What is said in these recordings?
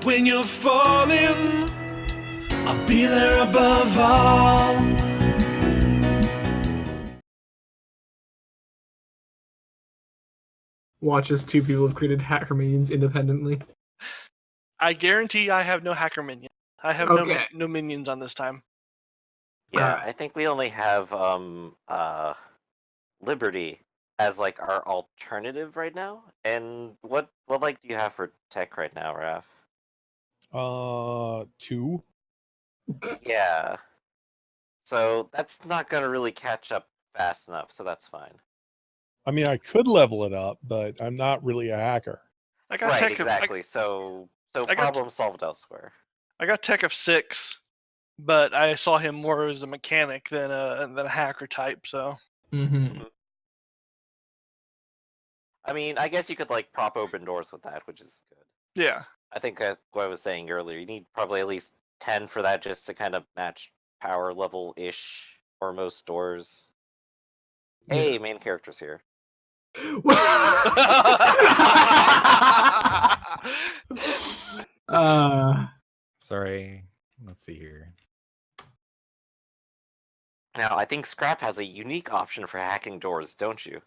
When you're falling, I'll be there above all. Watch as two people have created hacker minions independently. I guarantee I have no hacker minion. I have Okay. no minions on this time. Yeah, I think we only have Liberty as like our alternative right now. And what like do you have for tech right now, Raph? 2. Yeah. So that's not gonna really catch up fast enough, so that's fine. I mean, I could level it up, but I'm not really a hacker. I got Right, tech exactly. So I got problem solved elsewhere. I got tech of 6, but I saw him more as a mechanic than a hacker type. So. Mm-hmm. I mean, I guess you could like prop open doors with that, which is good. Yeah. I think what I was saying earlier, you need probably at least 10 for that just to kind of match power level-ish for most stores. Hey, main character's here. Sorry. Let's see here. Now, I think Scrap has a unique option for hacking doors, don't you?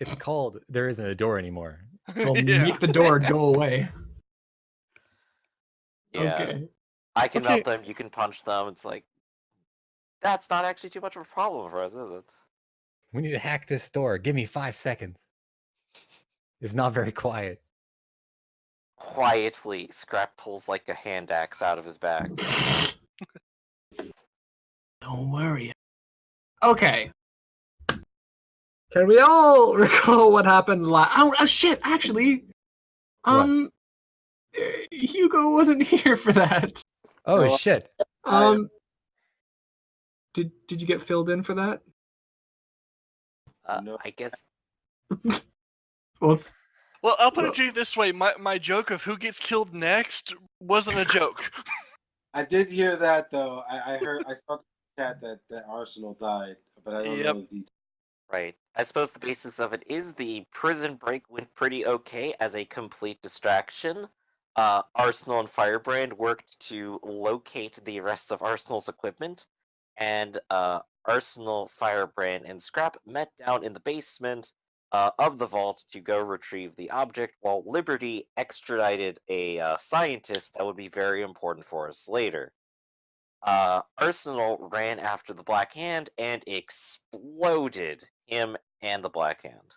It's called There Isn't a Door Anymore. Well, Yeah. make the door go away. Yeah. Okay. I can melt them, you can punch them. It's like, that's not actually too much of a problem for us, is it? We need to hack this door. Give me 5 seconds. It's not very quiet. Quietly, Scrap pulls like a hand axe out of his bag. Don't worry. Okay. Can we all recall what happened last? Oh shit! Actually, Hugo wasn't here for that. Oh shit! Did you get filled in for that? No. I guess. Well, I'll put it to you this way: my joke of who gets killed next wasn't a joke. I did hear that though. I saw the chat that Arsenal died, but I don't know the details. Right. I suppose the basis of it is the prison break went pretty okay as a complete distraction. Arsenal and Firebrand worked to locate the rest of Arsenal's equipment, and Arsenal, Firebrand, and Scrap met down in the basement of the vault to go retrieve the object, while Liberty extradited a scientist that would be very important for us later. Arsenal ran after the Black Hand and exploded him and the Black Hand.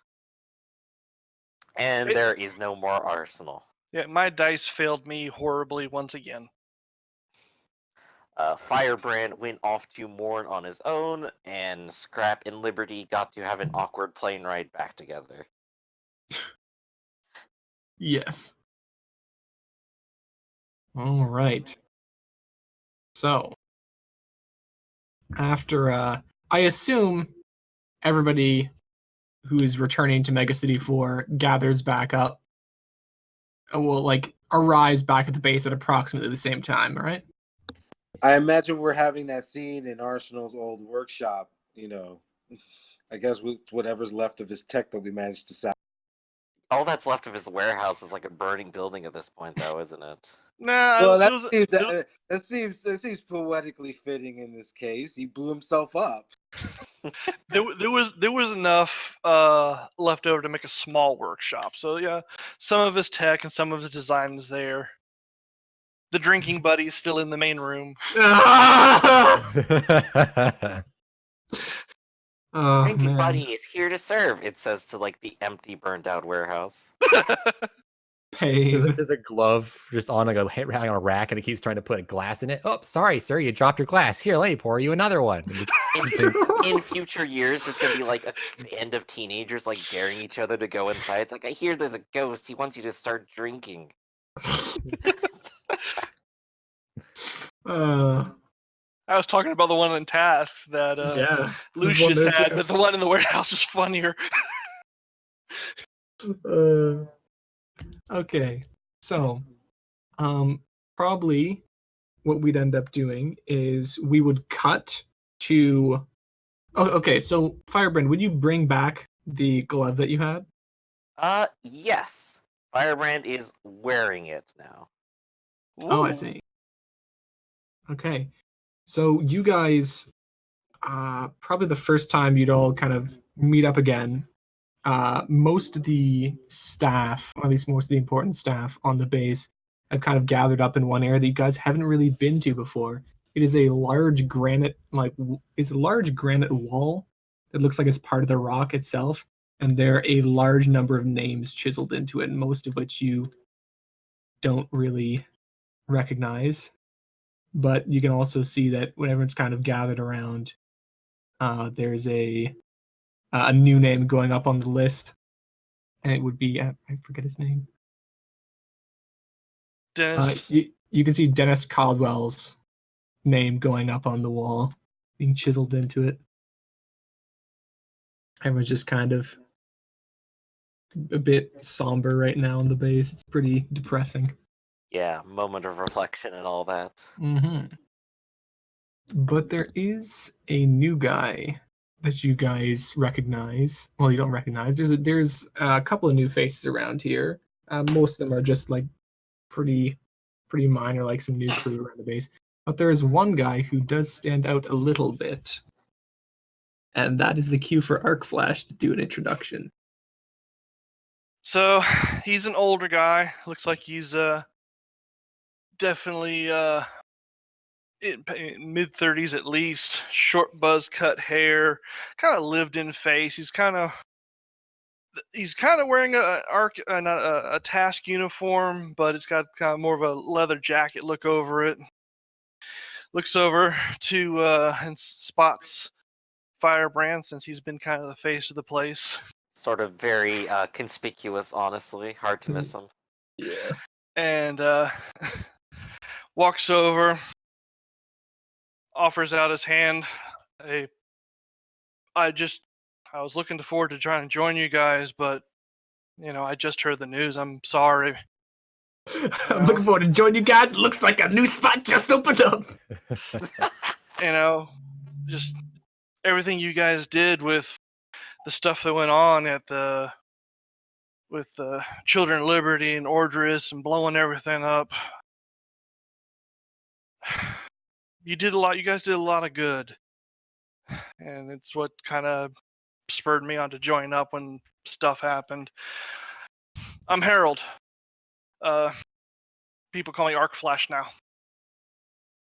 And there is no more Arsenal. Yeah, my dice failed me horribly once again. Firebrand went off to mourn on his own, and Scrap and Liberty got to have an awkward plane ride back together. Yes. All right. So, after I assume everybody who is returning to Mega City 4 gathers back up, will like arrives back at the base at approximately the same time, right? I imagine we're having that scene in Arsenal's old workshop. You know, I guess with whatever's left of his tech that we managed to salvage. All that's left of his warehouse is like a burning building at this point, though, isn't it? Nah, Well, that seems poetically fitting in this case. He blew himself up. there was enough left over to make a small workshop. So yeah, some of his tech and some of his design is there. The drinking buddy's still in the main room. Drinking buddy is here to serve. It says to like the empty, burned out warehouse. There's a glove just on like hanging on a rack, and it keeps trying to put a glass in it. Oh, sorry, sir, you dropped your glass. Here, let me pour you another one. In future years, it's gonna be like a band of teenagers like daring each other to go inside. It's like, I hear there's a ghost. He wants you to start drinking. I was talking about the one in Tasks that Lucius had, but the one in the warehouse is funnier. Okay, so probably what we'd end up doing is we would cut to. Oh, okay, so Firebrand, would you bring back the glove that you had? Yes. Firebrand is wearing it now. Oh, I Ooh. see. Okay. So you guys, probably the first time you'd all kind of meet up again. Most of the staff, or at least most of the important staff on the base, have kind of gathered up in one area that you guys haven't really been to before. It is a large granite, it's a large granite wall that looks like it's part of the rock itself, and there are a large number of names chiseled into it, most of which you don't really recognize. But you can also see that when everyone's kind of gathered around, there's a new name going up on the list, and it would be I forget his name. Dennis. You can see Dennis Caldwell's name going up on the wall, being chiseled into it. Everyone's just kind of a bit somber right now on the base. It's pretty depressing. Yeah, moment of reflection and all that. Mm-hmm. But there is a new guy that you guys recognize. Well, you don't recognize. There's a couple of new faces around here. Most of them are just like pretty minor, like some new crew around the base. But there is one guy who does stand out a little bit, and that is the cue for Arc Flash to do an introduction. So he's an older guy. Looks like he's definitely mid 30s at least. Short buzz cut hair, kind of lived in face. He's kind of wearing not a task uniform, but it's got kind of more of a leather jacket look over it. Looks over to and spots Firebrand, since he's been kind of the face of the place. Sort of very conspicuous, honestly. Hard to miss him. Yeah. And walks over, offers out his hand. Hey, I was looking forward to trying to join you guys, but I just heard the news. I'm sorry. I'm looking forward to joining you guys. It looks like a new spot just opened up. Just everything you guys did with the stuff that went on with Children of Liberty and Ordris and blowing everything up. You guys did a lot of good. And it's what kind of spurred me on to join up when stuff happened. I'm Harold. People call me Arc Flash now.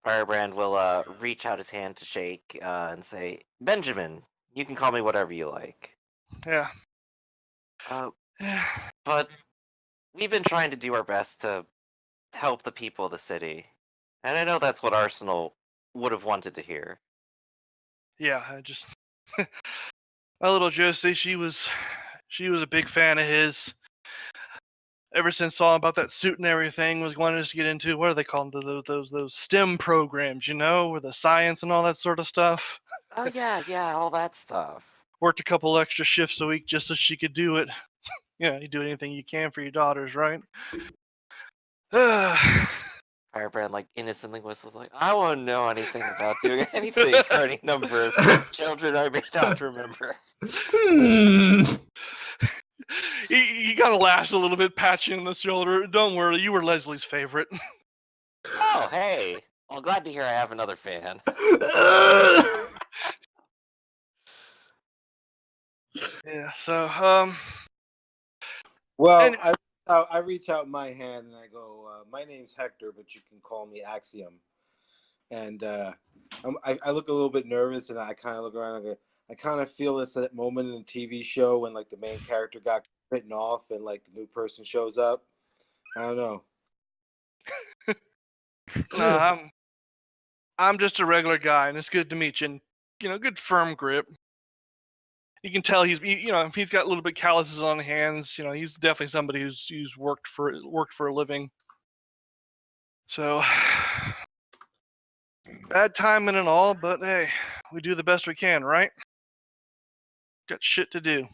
Firebrand will reach out his hand to shake and say, Benjamin, you can call me whatever you like. Yeah. But we've been trying to do our best to help the people of the city. And I know that's what Arsenal would have wanted to hear. Yeah, I just my little Josie, she was a big fan of his. Ever since saw about that suit and everything, was wanting us to get into, what are they called, those STEM programs, with the science and all that sort of stuff. Oh yeah, all that stuff. Worked a couple extra shifts a week just so she could do it. You do anything you can for your daughters, right? Firebrand innocently whistles I won't know anything about doing anything for any number of children I may not remember. He kind of laughs a little bit, pats you on the shoulder. Don't worry, you were Leslie's favorite. Oh, hey. Well, glad to hear I have another fan. Yeah, so, Well, I reach out my hand and I go, my name's Hector, but you can call me Axiom. And I look a little bit nervous, and I kind of look around and go, I kind of feel this that moment in a TV show when the main character got written off and the new person shows up. I don't know. no, I'm just a regular guy, and it's good to meet you. And, good firm grip. You can tell he's got a little bit calluses on hands. He's definitely somebody who's worked for a living. So bad timing and all, but hey, we do the best we can, right? Got shit to do.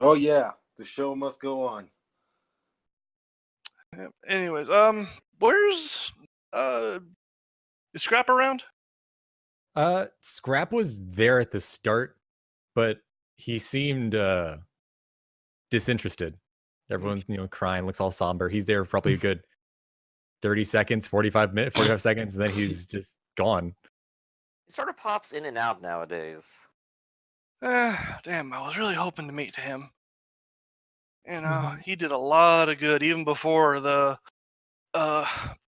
Oh yeah, the show must go on. Yeah. Anyways, where's is Scrap around? Scrap was there at the start, but he seemed disinterested. Everyone's crying, looks all somber. He's there probably a good 30 seconds, 45 seconds, and then he's just gone. He sort of pops in and out nowadays. Damn, I was really hoping to meet him. You know, he did a lot of good even before the uh,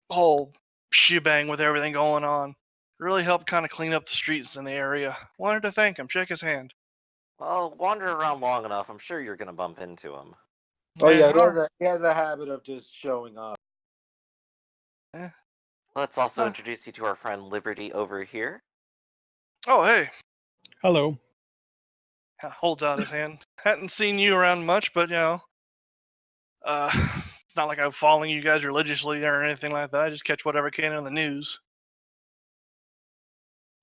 whole shebang with everything going on. Really helped kind of clean up the streets in the area. Wanted to thank him. Shake his hand. Well, wander around long enough, I'm sure you're gonna bump into him. Oh yeah, all he has a habit of just showing up. right. Let's also Huh. introduce you to our friend Liberty over here. Oh, hey. Hello. Holds out his hand. Hadn't seen you around much, but it's not like I'm following you guys religiously or anything like that. I just catch whatever can on the news.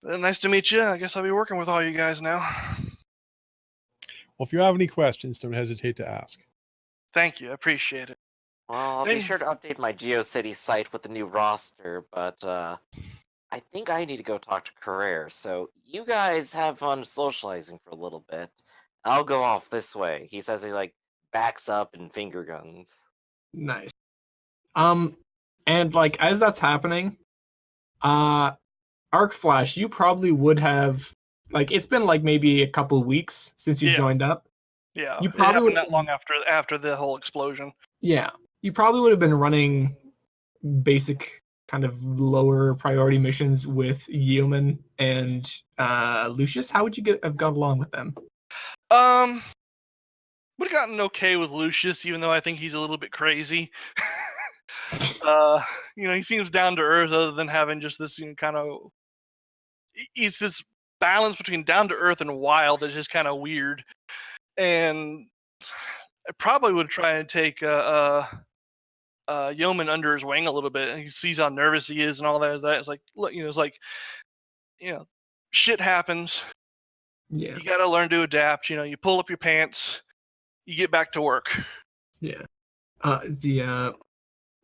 Nice to meet you. I guess I'll be working with all you guys now. Well, if you have any questions, don't hesitate to ask. Thank you. I appreciate it. Well, I'll be Thank- sure to update my GeoCity site with the new roster, but I think I need to go talk to Carrere, so you guys have fun socializing for a little bit. I'll go off this way. He says he backs up and finger guns. Nice. And like as that's happening, Arc Flash, you probably would have it's been like maybe a couple of weeks since you Yeah. joined up. Yeah, You it probably happened would not long after the whole explosion. Yeah. You probably would have been running basic kind of lower priority missions with Yeoman and Lucius. How would you have got along with them? Would have gotten okay with Lucius, even though I think he's a little bit crazy. He seems down to earth, other than having just this kind of. He's this balance between down to earth and wild that's just kind of weird. And I probably would try and take Yeoman under his wing a little bit. He sees how nervous he is and all that. It's like, look, shit happens. Yeah. You got to learn to adapt. You pull up your pants, you get back to work. Yeah.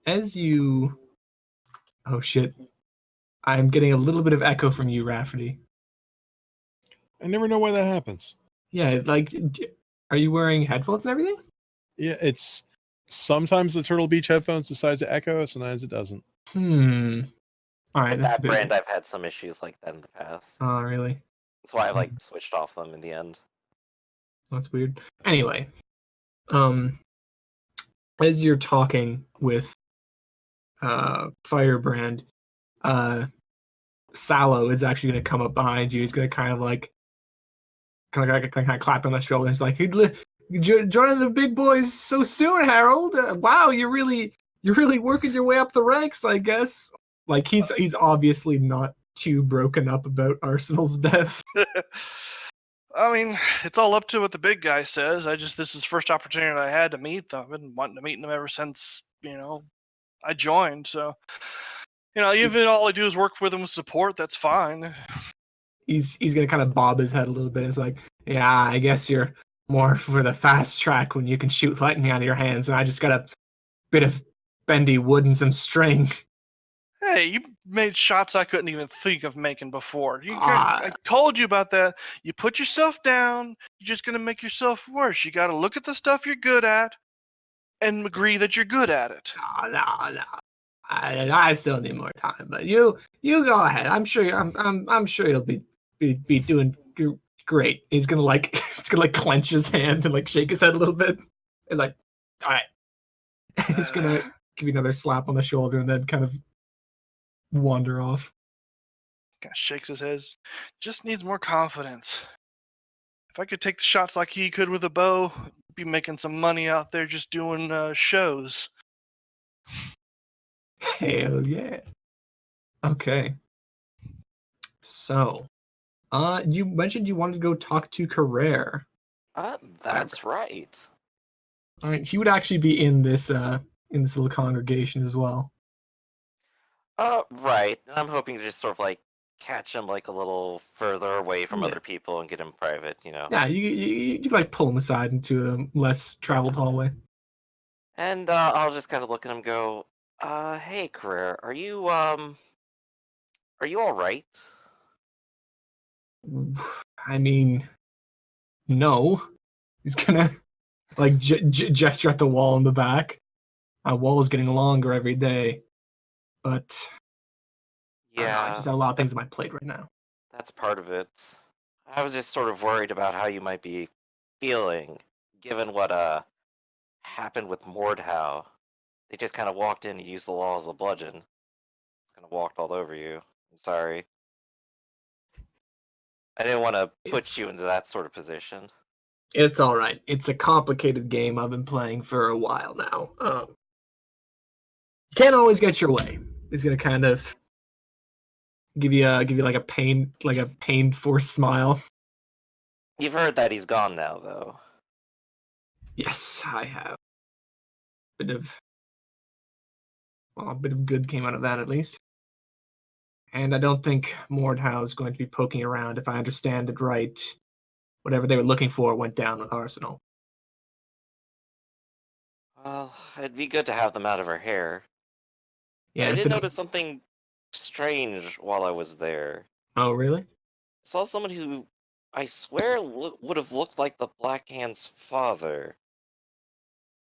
As you Oh shit. I'm getting a little bit of echo from you, Rafferty. I never know why that happens. Yeah, are you wearing headphones and everything? Yeah, it's sometimes the Turtle Beach headphones decides to echo, sometimes it doesn't. All right, With that's that a bit brand, weird. I've had some issues like that in the past. Oh, really? That's why I've switched off them in the end. That's weird. Anyway, as you're talking with Firebrand, Sallow is actually going to come up behind you. He's going to kind of clap on the shoulder. He's like, joining the big boys so soon, Harold. Wow, you're really working your way up the ranks, I guess. Like he's obviously not too broken up about Arsenal's death. I mean, it's all up to what the big guy says. This is the first opportunity I had to meet them. I've been wanting to meet them ever since, I joined. So, even all I do is work with them with support, that's fine. He's gonna kind of bob his head a little bit. It's like, yeah, I guess you're more for the fast track when you can shoot lightning out of your hands, and I just got a bit of bendy wood and some string. Hey, you made shots I couldn't even think of making before. I told you about that. You put yourself down, you're just going to make yourself worse. You got to look at the stuff you're good at and agree that you're good at it. No. I still need more time, but you go ahead. I'm sure you'll be doing great. He's gonna clench his hand and shake his head a little bit. He's like, all right. He's gonna give you another slap on the shoulder and then kind of wander off. Kind of shakes his head. Just needs more confidence. If I could take the shots like he could with a bow, I'd be making some money out there just doing shows. Hell yeah. Okay. So, you mentioned you wanted to go talk to Carrere. That's right. All right, he would actually be in this little congregation as well. Right. I'm hoping to just sort of catch him a little further away from other people and get him private, Yeah, you pull him aside into a less traveled hallway. And I'll just kind of look at him and go, hey, Carrere, are you all right? I mean, no. He's gonna gesture at the wall in the back. My wall is getting longer every day. but I don't know, I Yeah, just have a lot of things on my plate right now. that's part of it. I was just sort of worried about how you might be feeling, given what happened with Mordhau. They just kind of walked in and used the law as a bludgeon. Just kind of walked all over you. I'm sorry. I didn't want to put you into that sort of position. It's all right. It's a complicated game I've been playing for a while now. You can't always get your way. He's gonna kind of give you like a pain forced smile. You've heard that he's gone now, though. Yes, I have. A bit of good came out of that at least. And I don't think Mordhau is going to be poking around. If I understand it right, whatever they were looking for went down with Arsenal. Well, it'd be good to have them out of her hair. Yeah, I it's did been. notice something strange while I was there. Oh, really? I saw someone who I swear would have looked like the Black Hand's father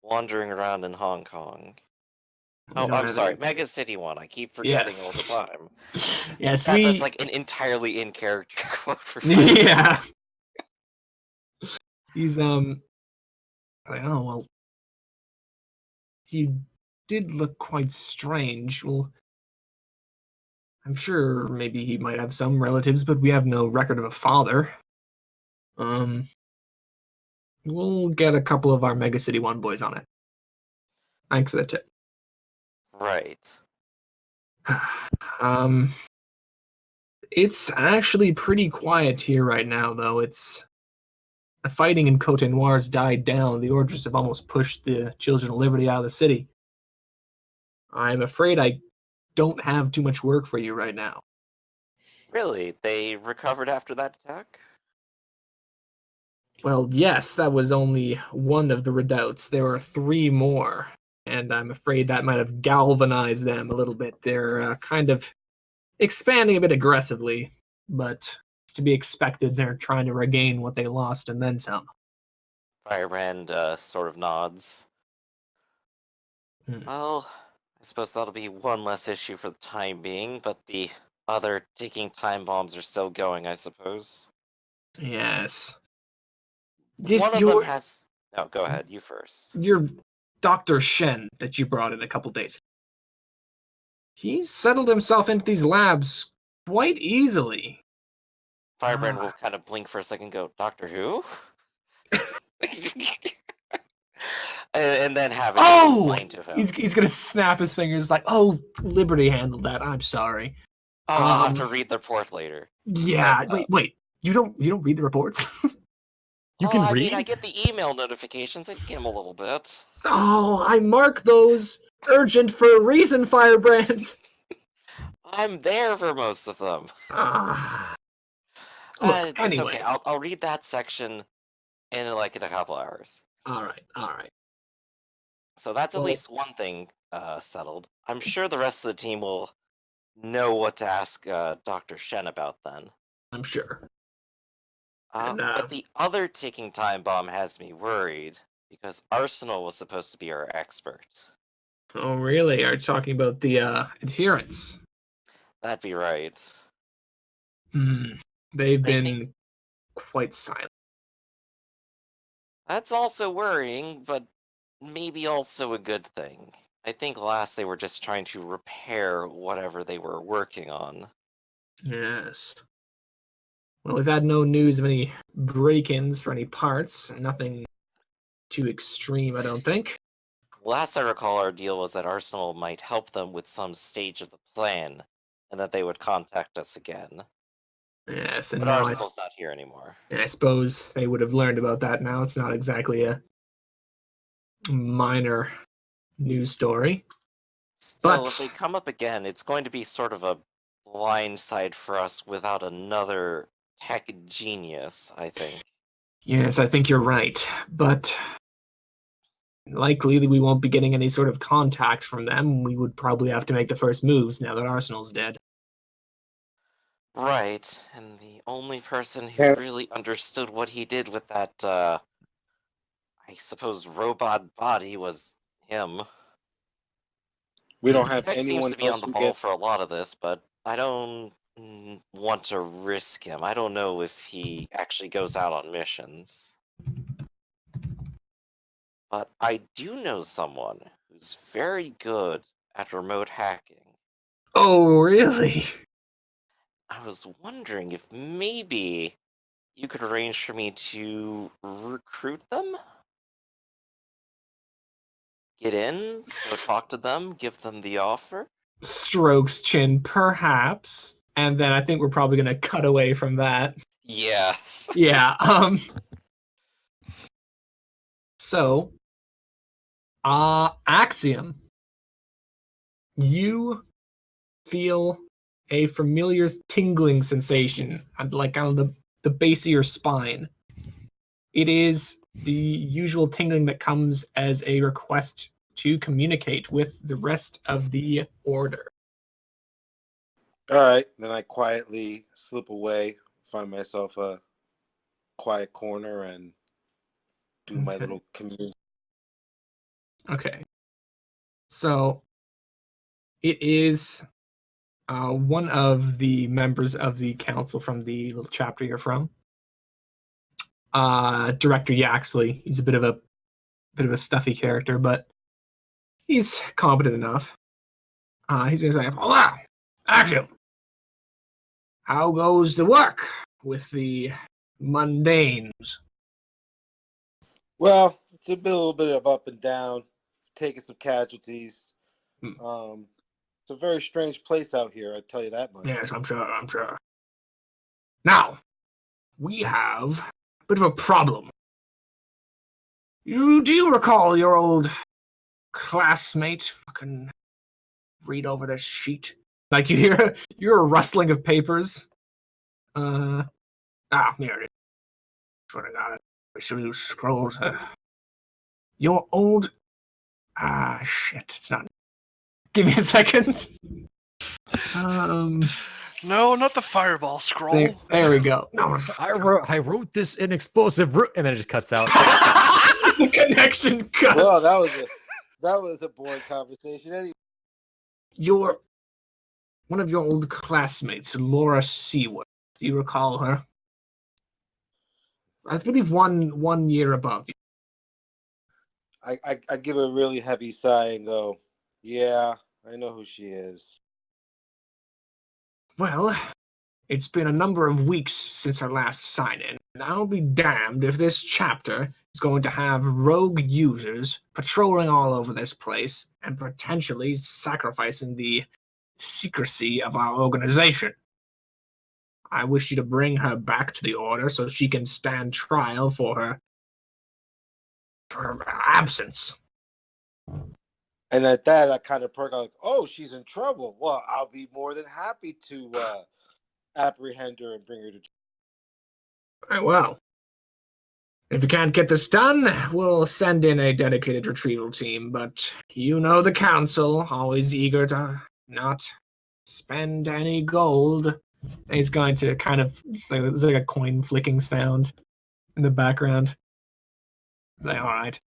wandering around in Hong Kong. We Oh, don't I'm have sorry, any- Mega City one. I keep forgetting all the Yes. time. Yes, That's like an entirely in character quote for Yeah. He's like, oh well, you did look quite strange. Well, I'm sure maybe he might have some relatives, but we have no record of a father. Um, we'll get a couple of our Mega City One boys on it. Thanks for the tip. Right. Um, it's actually pretty quiet here right now, though. The fighting in Cote Noire's died down. The Orders have almost pushed the Children of Liberty out of the city. I'm afraid I don't have too much work for you right now. Really? They recovered after that attack? Well, yes, that was only one of the redoubts. There were 3 more, and I'm afraid that might have galvanized them a little bit. They're kind of expanding a bit aggressively, but it's to be expected. They're trying to regain what they lost and then some. Firebrand sort of nods. Hmm. Well, I suppose that'll be one less issue for the time being, but the other ticking time bombs are still going, I suppose. Yes. One of them has... Oh, go ahead, you first. Your Dr. Shen that you brought in a couple days. He's settled himself into these labs quite easily. Firebrand will kind of blink for a second and go, Doctor Who? and then have it explained to him. He's gonna snap his fingers like, oh, Liberty handled that. I'm sorry. Oh, I'll have to read the report later. Yeah, But, wait. You don't read the reports? You can I read? mean, I get the email notifications. I skim a little bit. Oh, I mark those urgent for a reason, Firebrand. I'm there for most of them. Look, It's anyway. okay. I'll read that section in a couple hours. All right. So that's at Well- least one thing settled. I'm sure the rest of the team will know what to ask Dr. Shen about then. I'm sure. But the other ticking time bomb has me worried, because Arsenal was supposed to be our expert. Oh, really? Are you talking about the adherents? That'd be right. They've I been think- quite silent. That's also worrying, but maybe also a good thing. I think last they were just trying to repair whatever they were working on. Yes. Well, we've had no news of any break-ins for any parts. Nothing too extreme, I don't think. Last I recall, our deal was that Arsenal might help them with some stage of the plan, and that they would contact us again. Yes, and But now Arsenal's not here anymore. I suppose they would have learned about that now. It's not exactly a minor news story. Still, But- if they come up again, it's going to be sort of a blind side for us without another tech genius, I think. Yes, I think you're right. But likely we won't be getting any sort of contact from them. We would probably have to make the first moves now that Arsenal's dead. Right, and the only person who Yeah. really understood what he did with that, I suppose, robot body was him. We don't have Heck seems anyone to be on else the who ball gets. for a lot of this, but I don't want to risk him. I don't know if he actually goes out on missions. But I do know someone who's very good at remote hacking. Oh, really? I was wondering if maybe you could arrange for me to recruit them? Get in, go talk to them, give them the offer? Strokes chin, perhaps. And then I think we're probably going to cut away from that. Yes. Yeah. So, Axiom, you feel a familiar tingling sensation, like on the base of your spine. It is the usual tingling that comes as a request to communicate with the rest of the order. All right, then I quietly slip away, find myself a quiet corner, and do my Okay. little commute. Okay. So it is one of the members of the council from the little chapter you're from. Director Yaxley. He's a bit of a stuffy character, but he's competent enough. He's gonna say, "Oh wow, Axiom, how goes the work with the mundanes?" Well, it's a little bit of up and down, taking some casualties. Hmm. It's a very strange place out here, I tell you that much. Yes, I'm sure. I'm sure. Now, we have a bit of a problem. Do you recall your old classmate? Fucking read over this sheet. Like you hear a rustling of papers. Here it is. Swear to God, I should use scrolls. Your old shit. It's not. Give me a second. No, not the fireball scroll. There we go. No, I wrote this in explosive and then it just cuts out. the connection cuts. Well, that was a boring conversation anyway. One of your old classmates, Laura Seawood. Do you recall her? I believe one year above you. I give a really heavy sigh and go, yeah, I know who she is. Well, it's been a number of weeks since our last sign-in, and I'll be damned if this chapter is going to have rogue users patrolling all over this place and potentially sacrificing the secrecy of our organization. I wish you to bring her back to the Order so she can stand trial for her absence. And at that, I kind of perk. I'm like, oh, she's in trouble. Well, I'll be more than happy to apprehend her and bring her to. Very well. If you can't get this done, we'll send in a dedicated retrieval team, but you know the council, always eager to not spend any gold. And he's going to kind of, there's like a coin flicking sound in the background. He's like, all right.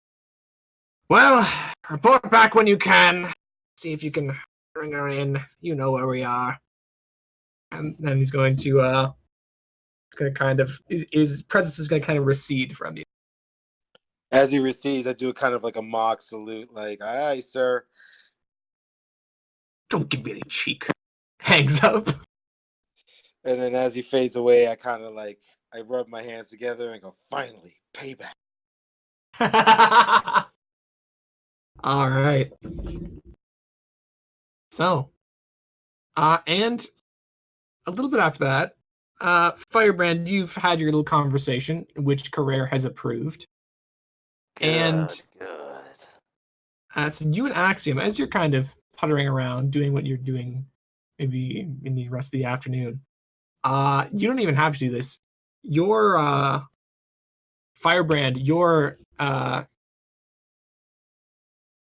Well, report back when you can. See if you can bring her in. You know where we are. And then he's going to kind of, his presence is going to kind of recede from you. As he recedes, I do kind of like a mock salute, like, aye, sir. Don't give me any cheek. Hangs up. And then as he fades away, I kind of like, I rub my hands together and go, finally, payback. All right. So, and a little bit after that, Firebrand, you've had your little conversation, which Carrere has approved. Good. So you and Axiom, as you're kind of puttering around, doing what you're doing, maybe in the rest of the afternoon, you don't even have to do this. Your Firebrand, your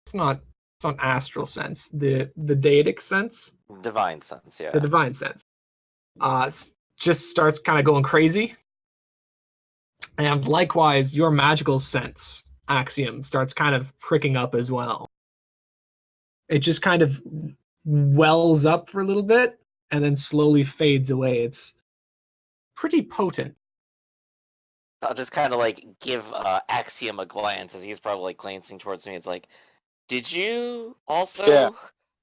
it's not astral sense, the deitic sense, Divine sense, yeah. the divine sense, just starts kind of going crazy, and likewise, your magical sense, Axiom, starts kind of pricking up as well. it just kind of wells up for a little bit and then slowly fades away. It's pretty potent. I'll just kind of like give Axiom a glance as he's probably like glancing towards me. It's like, did you also? Yeah.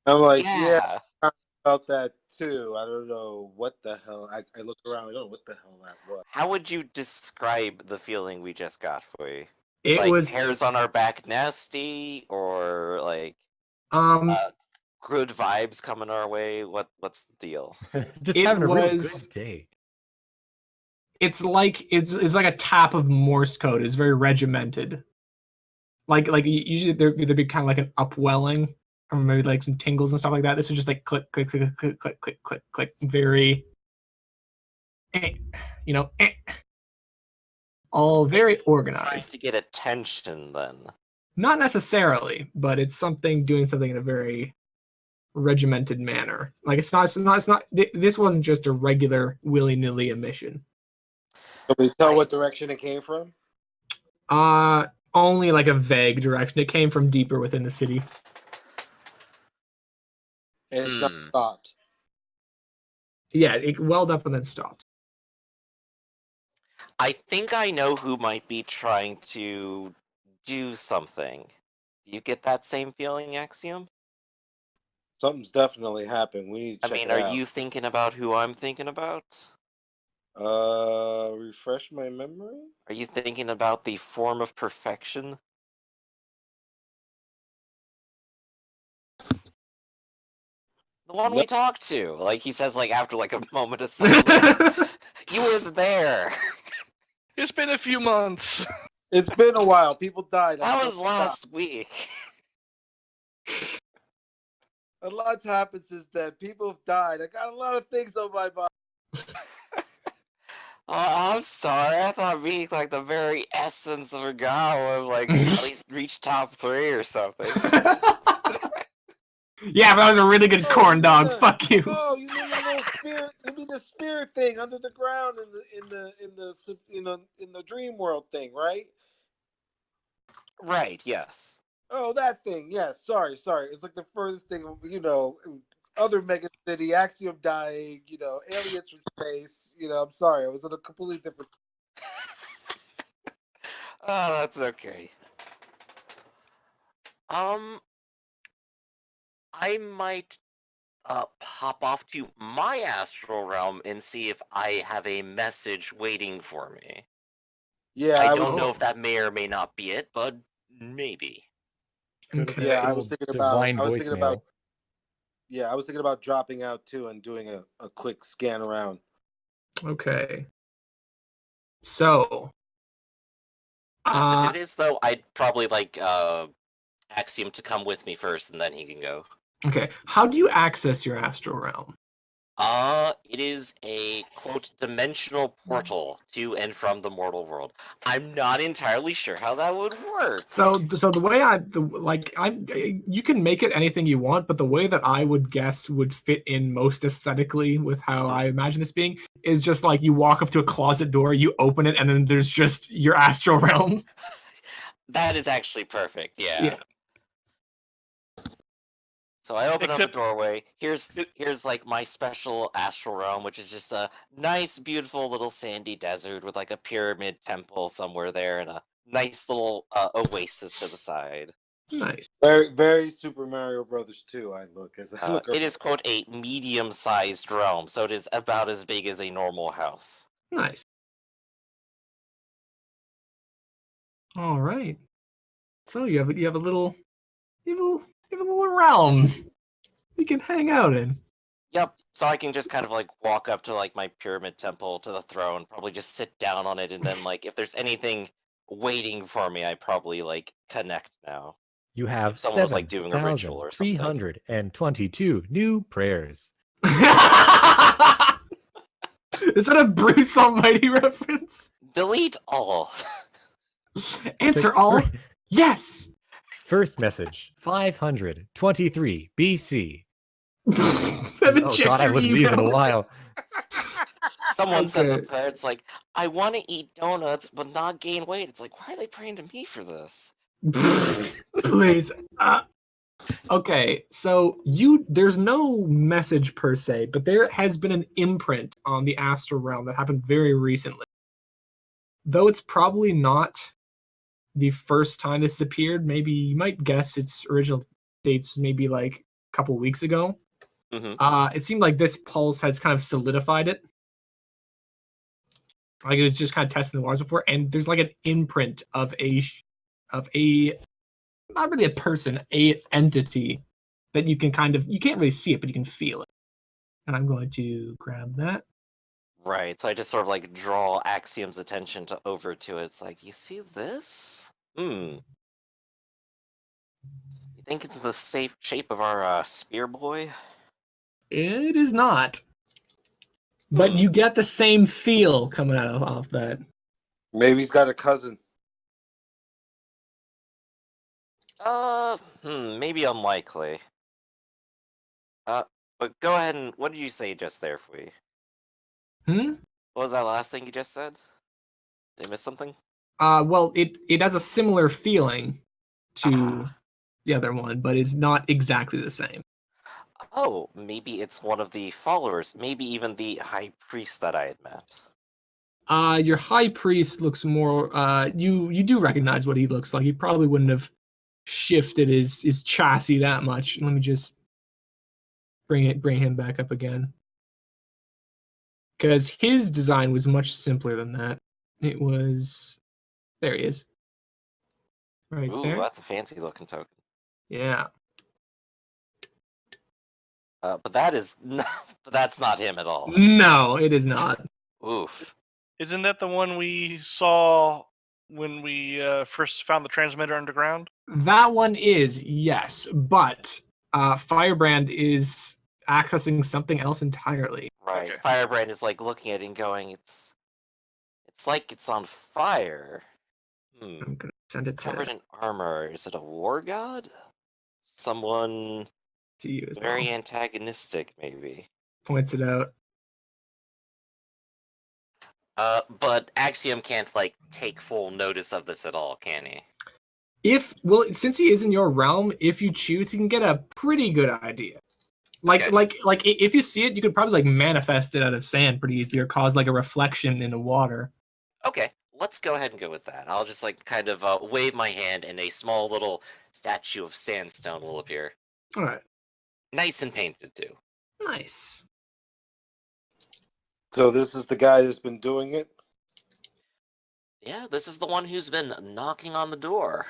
I'm like, Yeah. yeah, I felt that too. I don't know what the hell. I looked around. I don't know what the hell that was. How would you describe the feeling we just got for you? It Like was hairs on our back nasty, or like um good vibes coming our way? What's the deal? Just It having a real was- good day. it's like a tap of Morse code. It's very regimented. Like usually there'd be kind of like an upwelling or maybe like some tingles and stuff like that. This was just like click click click click click click click click, very all very Trying organized. to get attention, then. Not necessarily, but it's doing something in a very regimented manner. Like it's not this wasn't just a regular willy-nilly emission. Can we tell what direction it came from? Only like a vague direction. It came from deeper within the city. And it's not stopped. Yeah, it welled up and then stopped. I think I know who might be trying to do something. Do you get that same feeling, Axiom? Something's definitely happened. We need to check it are out. you thinking about who I'm thinking about? Refresh my memory. Are you thinking about the form of perfection? The one we talked to. Like he says, like after like a moment of silence. You were there. It's been a few months. It's been a while. People died. That was last week. A lot's happened since then. People have died. I got a lot of things on my body. I'm sorry. I thought being like the very essence of a guy would like at least reach top 3 or something. Yeah, but that was a really good corn dog. Fuck you. Oh, you mean the little spirit? You mean the spirit thing under the ground in the dream world thing, right? Right. Yes. Oh, that thing. Yes. Sorry. It's like the furthest thing. Other mega city, Axiom dying. Aliens from space. I'm sorry. I was in a completely different. Oh, that's okay. I might pop off to my astral realm and see if I have a message waiting for me. Yeah, I don't know if that may or may not be it, but maybe. Okay. Yeah, I was thinking about. Divine voicemail. Yeah, I was thinking about dropping out too and doing a quick scan around. Okay. So. If it is though, I'd probably like Axiom to come with me first, and then he can go. Okay. How do you access your astral realm? It is a quote dimensional portal to and from the mortal world. I'm not entirely sure how that would work. So the way you can make it anything you want, but the way that I would guess would fit in most aesthetically with how I imagine this being is just like you walk up to a closet door, you open it, and then there's just your astral realm. That is actually perfect. Yeah. So I open up a doorway. Here's like my special astral realm, which is just a nice, beautiful little sandy desert with like a pyramid temple somewhere there and a nice little oasis to the side. Nice. Very, very Super Mario Brothers 2. I look as I look. It is quote a medium-sized realm, so it is about as big as a normal house. Nice. All right. So you have a little realm you can hang out in. Yep. So I can just kind of like walk up to like my pyramid temple to the throne, probably just sit down on it, and then like if there's anything waiting for me, I probably like connect now. You have If someone was like doing a ritual or something. 7,322 new prayers. Is that a Bruce Almighty reference? Delete all. Answer all. Yes. First message 523 BC. Oh God, I haven't listened to these in a while. Someone sends a prayer. It's like, I want to eat donuts but not gain weight. It's like, why are they praying to me for this? Please. Okay, so there's no message per se, but there has been an imprint on the astral realm that happened very recently. Though it's probably not the first time this appeared, maybe you might guess its original dates maybe like a couple weeks ago. It seemed like this pulse has kind of solidified it. Like it was just kind of testing the waters before, and there's like an imprint of a not really a person, a entity that you can you can't really see it, but you can feel it. And I'm going to grab that. Right, so I just sort of like draw Axiom's attention over to it. It's like, you see this? You think it's the safe shape of our spear boy? It is not. But you get the same feel coming out off that. Maybe he's got a cousin. Maybe unlikely. But go ahead and what did you say just there, Fui? What was that last thing you just said? Did I miss something? Well, it has a similar feeling to the other one, but it's not exactly the same. Oh, maybe it's one of the followers. Maybe even the high priest that I had met. Your high priest looks more. You do recognize what he looks like. He probably wouldn't have shifted his chassis that much. Let me just bring him back up again, because his design was much simpler than that. It was there. He is right Ooh, there. that's a fancy looking token. Yeah. But that is that's not him at all. No, it is not. Oof. Isn't that the one we saw when we first found the transmitter underground? That one is, yes, but Firebrand is accessing something else entirely. Right. Okay. Firebrand is like looking at it and going, it's like it's on fire. I'm gonna send it Covered to in armor. Is it a war god? Someone you as very well. antagonistic, maybe. Points it out. But Axiom can't like take full notice of this at all, can he? Since he is in your realm, if you choose, you can get a pretty good idea. Like if you see it, you could probably like manifest it out of sand pretty easily, or cause like a reflection in the water. Okay, let's go ahead and go with that. I'll just like kind of wave my hand, and a small little statue of sandstone will appear. All right. Nice and painted too. Nice. So this is the guy that's been doing it? Yeah, this is the one who's been knocking on the door.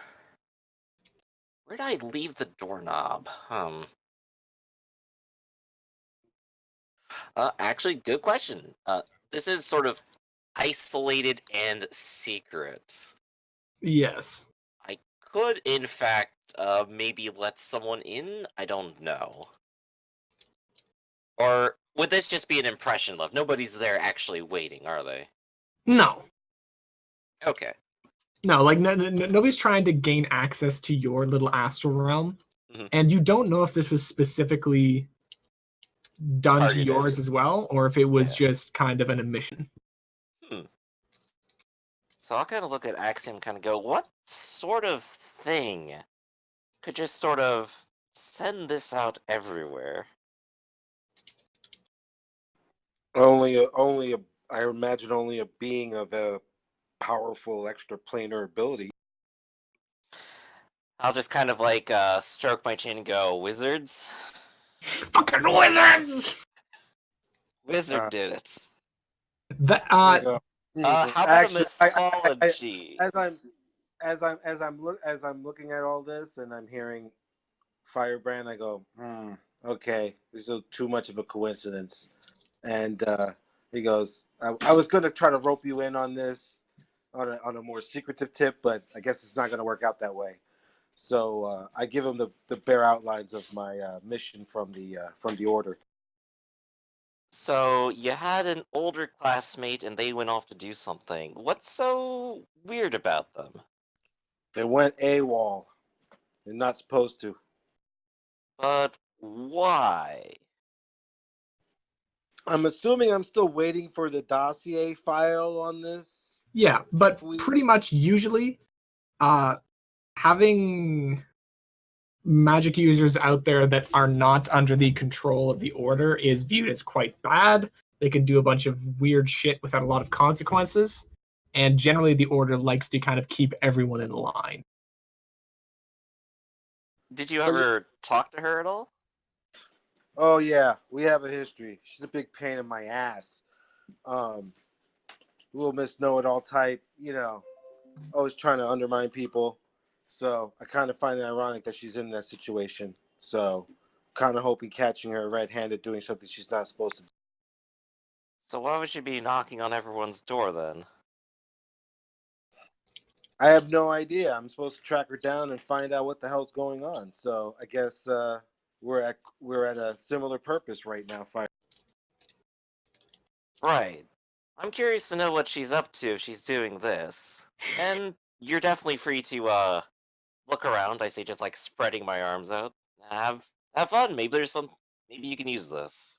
Where'd I leave the doorknob? Actually, good question. This is sort of isolated and secret. Yes. I could, in fact, maybe let someone in? I don't know. Or would this just be an impression left? Nobody's there actually waiting, are they? No. Okay. No, like nobody's trying to gain access to your little astral realm, and you don't know if this was specifically done Targeted. to yours as well, or if it was just kind of an omission. So I'll kind of look at Axiom, kind of go, what sort of thing could just sort of send this out everywhere? I imagine only a being of a powerful extraplanar ability. I'll just kind of like stroke my chin and go, wizards? Fucking wizards! Wizard did it. That how about Actually, a mythology? As I'm looking at all this and I'm hearing Firebrand, I go, okay, this is too much of a coincidence. And he goes, I was going to try to rope you in on this on a more secretive tip, but I guess it's not going to work out that way. So I give him the bare outlines of my mission from the order. So you had an older classmate and they went off to do something. What's so weird about them? They went AWOL. They're not supposed to. But why? I'm assuming I'm still waiting for the dossier file on this. Yeah, but pretty much usually, having magic users out there that are not under the control of the Order is viewed as quite bad. They can do a bunch of weird shit without a lot of consequences. And generally, the Order likes to kind of keep everyone in line. Did you ever talk to her at all? Oh yeah, we have a history. She's a big pain in my ass. Little Miss Know-It-All type, always trying to undermine people. So I kind of find it ironic that she's in that situation. So kind of hoping catching her red-handed doing something she's not supposed to do. So why would she be knocking on everyone's door then? I have no idea. I'm supposed to track her down and find out what the hell's going on. So I guess we're at a similar purpose right now. Right. I'm curious to know what she's up to if she's doing this. And you're definitely free to look around. I say just like spreading my arms out. Have fun. Maybe you can use this.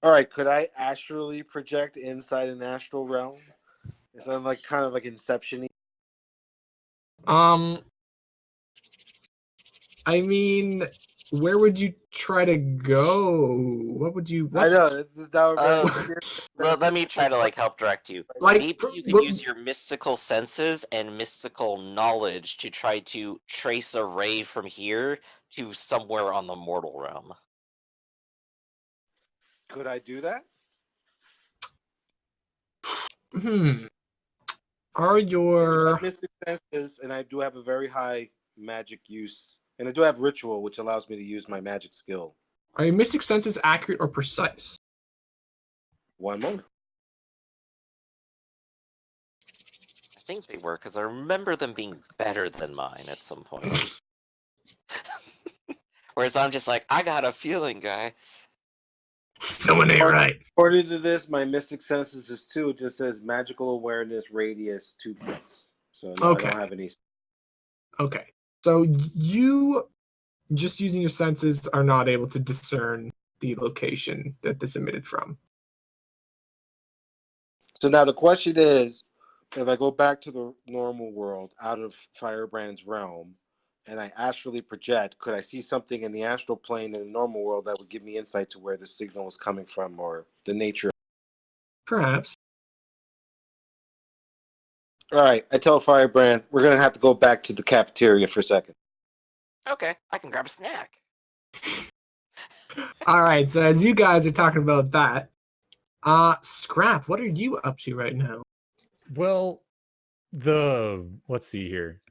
All right, could I astrally project inside an astral realm? Is that like kind of like Inception-y? I mean, where would you try to go? What would you? I know this is now. Let me try to help direct you. Like, Maybe you can use your mystical senses and mystical knowledge to try to trace a ray from here to somewhere on the mortal realm. Could I do that? Are your I have mystic senses, and I do have a very high magic use, and I do have ritual, which allows me to use my magic skill. Are your mystic senses accurate or precise? One moment. I think they were, because I remember them being better than mine at some point. Whereas I'm just like, I got a feeling, guys. Someone ain't right. According to this, my mystic senses is 2. It just says magical awareness radius 2 points. So no, Okay. I don't have any. Okay. So you, just using your senses, are not able to discern the location that this emitted from. So now the question is, if I go back to the normal world out of Firebrand's realm, and I astrally project, could I see something in the astral plane in the normal world that would give me insight to where the signal is coming from or the nature? Perhaps. All right, I tell Firebrand, we're going to have to go back to the cafeteria for a second. Okay, I can grab a snack. All right, so as you guys are talking about that, Scrap, what are you up to right now? Well, let's see here.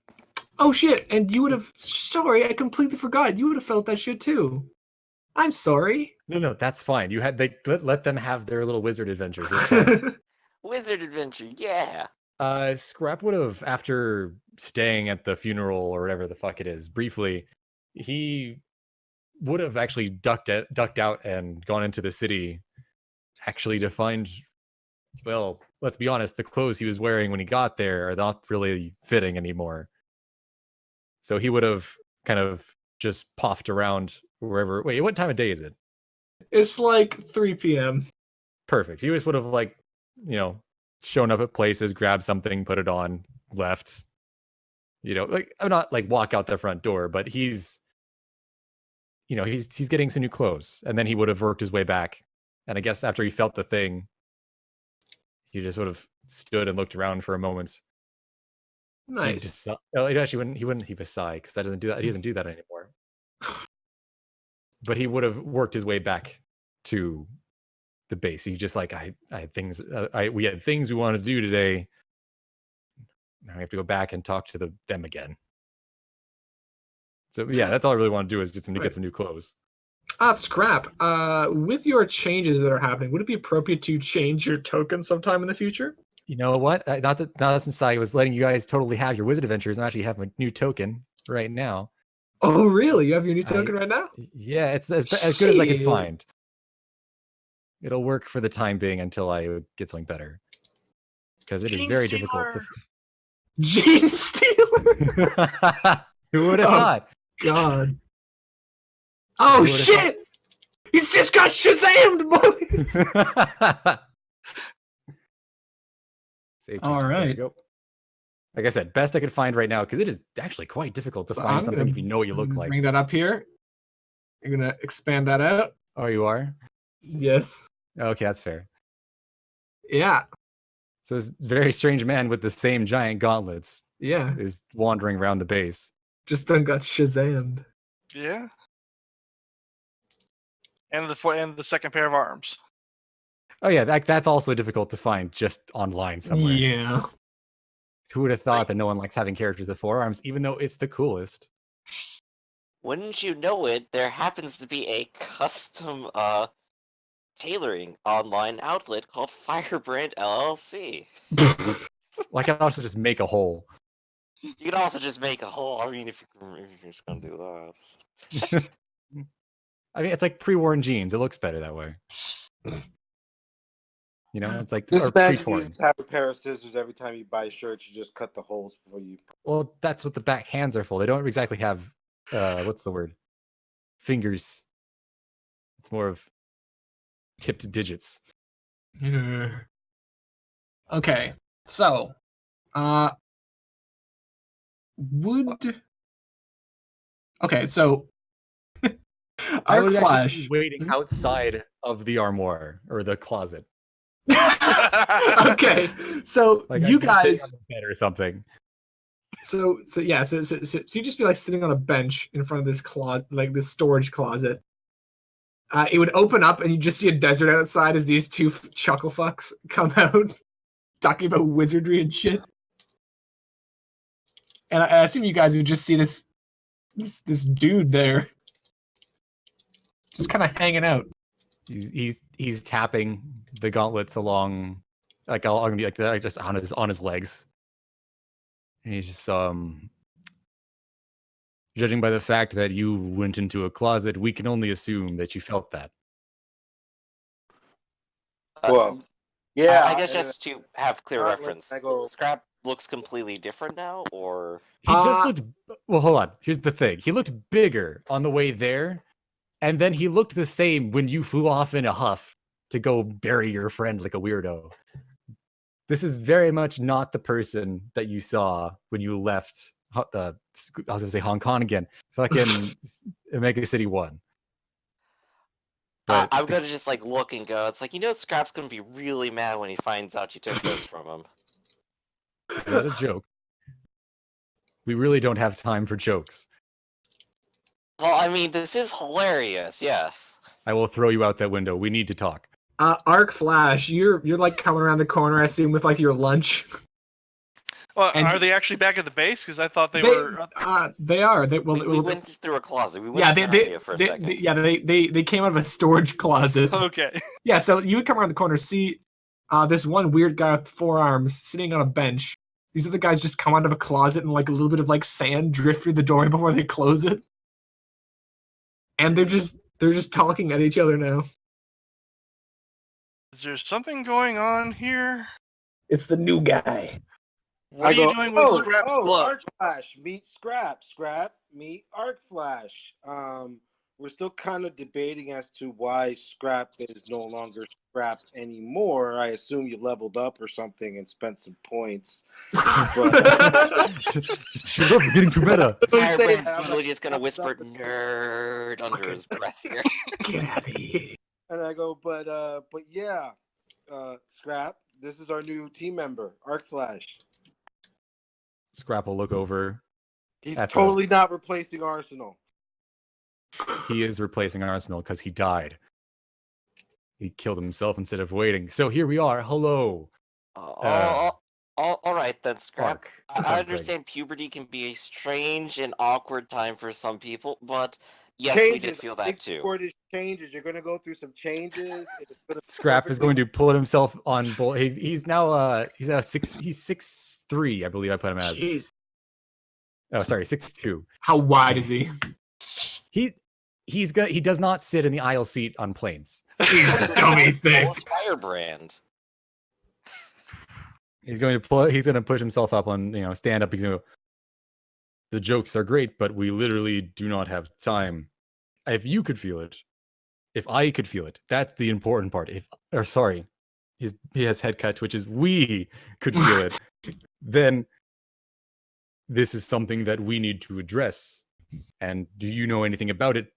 Oh shit, and you would have, sorry, I completely forgot. You would have felt that shit too. I'm sorry. No, that's fine. Let them have their little wizard adventures. It's fine. Wizard adventure, yeah. Scrap would have, after staying at the funeral or whatever the fuck it is, briefly, he would have actually ducked out and gone into the city, actually to find, well, let's be honest, the clothes he was wearing when he got there are not really fitting anymore. So he would have kind of just puffed around wherever. Wait, what time of day is it? It's like 3 p.m. Perfect. He just would have shown up at places, grabbed something, put it on, left. I'm not walk out the front door, but he's getting some new clothes, and then he would have worked his way back. And I guess after he felt the thing, he just would have stood and looked around for a moment. Nice. He wouldn't heave a sigh, because that doesn't do that. He doesn't do that anymore. But he would have worked his way back to the base. He just I had things. We had things we wanted to do today. Now we have to go back and talk to them again. So yeah, that's all I really want to do is just to get some new clothes. Scrap. With your changes that are happening, would it be appropriate to change your token sometime in the future? You know what? Not since I was letting you guys totally have your wizard adventures, I actually have a new token right now. Oh, really? You have your new token right now? Yeah, it's as good as I can find. It'll work for the time being until I get something better, because it is very difficult to. Gene Stealer. Who would have thought? God. Oh shit! He's just got Shazammed, boys. Save all right. Go. Like I said, best I could find right now, because it is actually quite difficult to So find I'm something gonna if you know what you look like. Bring that up here. I'm gonna expand that out. Oh, you are? Yes. Okay, that's fair. Yeah. So this very strange man with the same giant gauntlets Yeah. is wandering around the base. Just done got Shazammed. Yeah. And the second pair of arms. Oh yeah, that's also difficult to find just online somewhere. Yeah. Who would have thought that no one likes having characters with forearms, even though it's the coolest? Wouldn't you know it, there happens to be a custom tailoring online outlet called Firebrand LLC. Well, I can also just make a hole. You can also just make a hole. I mean, if you're just gonna do that. I mean, it's like pre-worn jeans. It looks better that way. You know, it's like Just or imagine you pre-torn. just have a pair of scissors every time you buy shirts. You just cut the holes before you. Well, that's what the back hands are for. They don't exactly have what's the word? Fingers. It's more of tipped digits. Okay. So, would okay. So, I Arc was Flash. actually waiting outside of the armoire or the closet. Okay. So Like you I'd be sitting guys. on the bed or something. So you just be like sitting on a bench in front of this closet, like this storage closet. It would open up and you just see a desert outside as these two chuckle fucks come out, talking about wizardry and shit. And I assume you guys would just see this dude there, just kind of hanging out. He's tapping the gauntlets along, like along like just on his legs, and he's just judging by the fact that you went into a closet, we can only assume that you felt that. Well, yeah. I guess just to have clear Alright, reference, I go- Scrap looks completely different now, or He just looked. Well, hold on. Here's the thing. He looked bigger on the way there, and then he looked the same when you flew off in a huff to go bury your friend like a weirdo. This is very much not the person that you saw when you left I was gonna say Hong Kong again. Fucking Mega City 1. But I'm gonna just like look and go. It's like, you know, Scrap's gonna be really mad when he finds out you took those from him. is that a joke? We really don't have time for jokes. Well, I mean, this is hilarious. Yes. I will throw you out that window. We need to talk. Arc Flash, you're like coming around the corner, I assume, with like your lunch. Well, And- are they actually back at the base? Because I thought they were. They are. We went through a closet. We went yeah, to Narnia for a second. they came out of a storage closet. Okay. Yeah, so you would come around the corner, see this one weird guy with 4 arms sitting on a bench. These other guys just come out of a closet and like a little bit of like sand drift through the door before they close it. And they're just talking at each other now. Is there something going on here? It's the new guy. What are you doing with Scrap's glove? Arc Flash, meet Scrap. Scrap, meet Arc Flash. We're still kind of debating as to why Scrap is no longer Scrap anymore. I assume you leveled up or something and spent some points. But Shut up, we're getting too meta. Firebrand's I'm literally like, just gonna "Stop, whisper stop." nerd under his breath here. Get out of here. And I go, but yeah, Scrap, this is our new team member, Arc Flash. Scrap will look over. He's At the- totally not replacing Arsenal. He is replacing Arsenal because he died. He killed himself instead of waiting. So here we are. Hello. All right then, Scrap. Arc. I Greg. understand puberty can be a strange and awkward time for some people, but yes, we did feel that too. Word is changes. You're gonna go through some changes. It's gonna Scrap is going to pull himself on both. He's now he's 6'3", I believe I put him as. Jeez. Oh, sorry, 6'2". How wide is he? He does not sit in the aisle seat on planes. Dummy thing. Firebrand. He's going to push himself up on, stand up. He's going to go, the jokes are great, but we literally do not have time. If you could feel it, if I could feel it, that's the important part. He has head cut twitches. We could feel it. Then this is something that we need to address. And do you know anything about it?